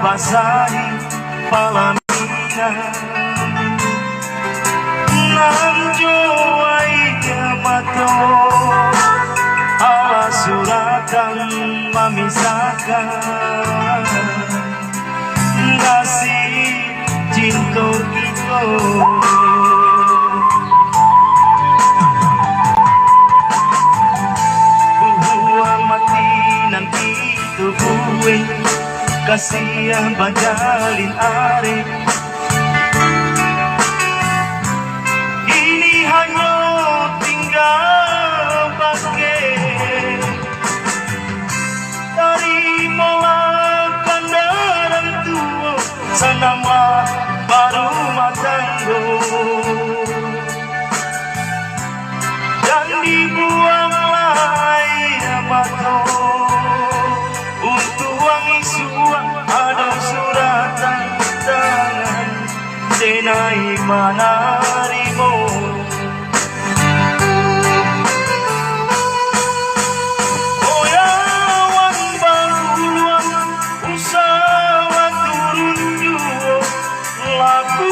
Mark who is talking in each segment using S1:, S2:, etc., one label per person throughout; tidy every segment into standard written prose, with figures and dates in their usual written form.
S1: basahi palamina nanjo aiya mato ala suratan memisahkan kasih cinta kita. Gue kasihan bajalin are ini hanya tinggal pakai dari mola kandaran tua sanama baru matanggo dan dibuanglah ya mato ada suratan tangan denai manarimo oyawan banguluan usaha turun juo laku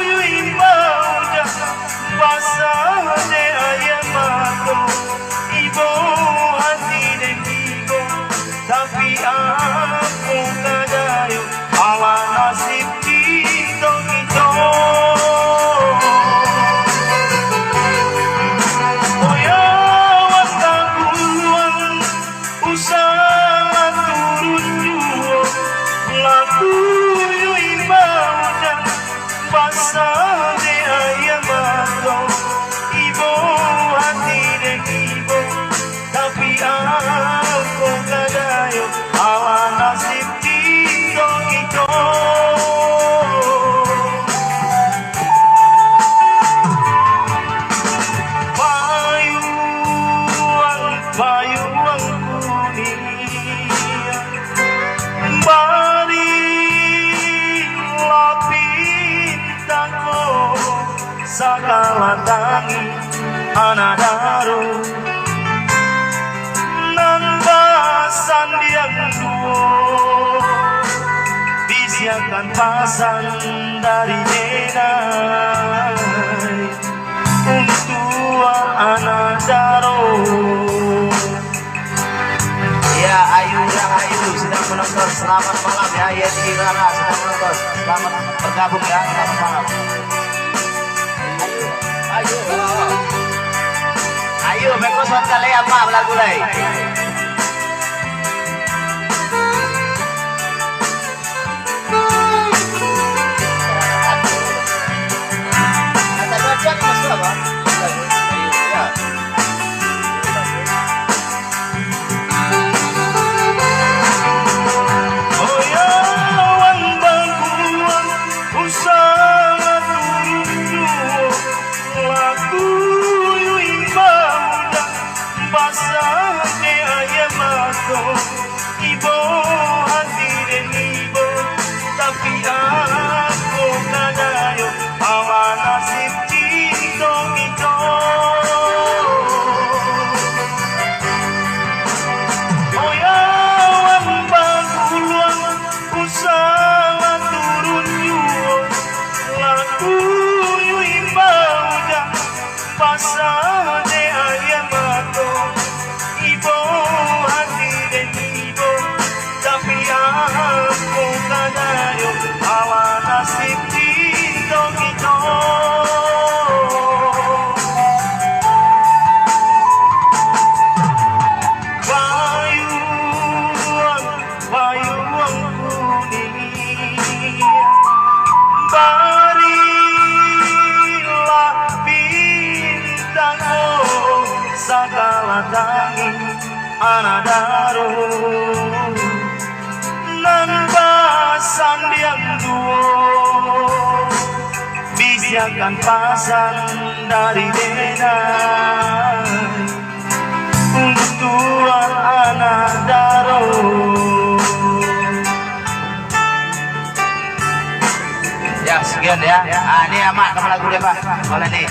S1: yuimbauda basah de ayamato ibo hati de ibo tapi aku kadayo ala nasib kita kita. Oyawan tangguhan usaha turun juo laku yuimbauda basah de ayamato ibo hati de ibo tapi aku kadayo ala nasib kita kita. Bayuang kuning bari lapintako sakala tangi anadaro sandiang duo disiapkan pasang dari denai untuk anak daro.
S2: Ya Ayu yang Ayu sedang menonton, selamat malam ya. Yeti Rara sedang menonton, selamat bergabung ya, selamat malam. Ayu meko suat kali apa lagu lay.
S1: Ibo hati dan ibo tapi aku kadayo awa nasib cinta kita. Oyawan banguluan usaha turun juo laku yuimbauda pasah de ayamato ibo tapi aku kadayo awa nasib cinta kita. Bayuang kuning barilah bintangku sakala tangi anadaro sandiang duo bisiakan pasang dari denai untuk tuan anak daro.
S2: Ya sekian ya. Ini amat kamu lagu dia Pak. Boleh nih.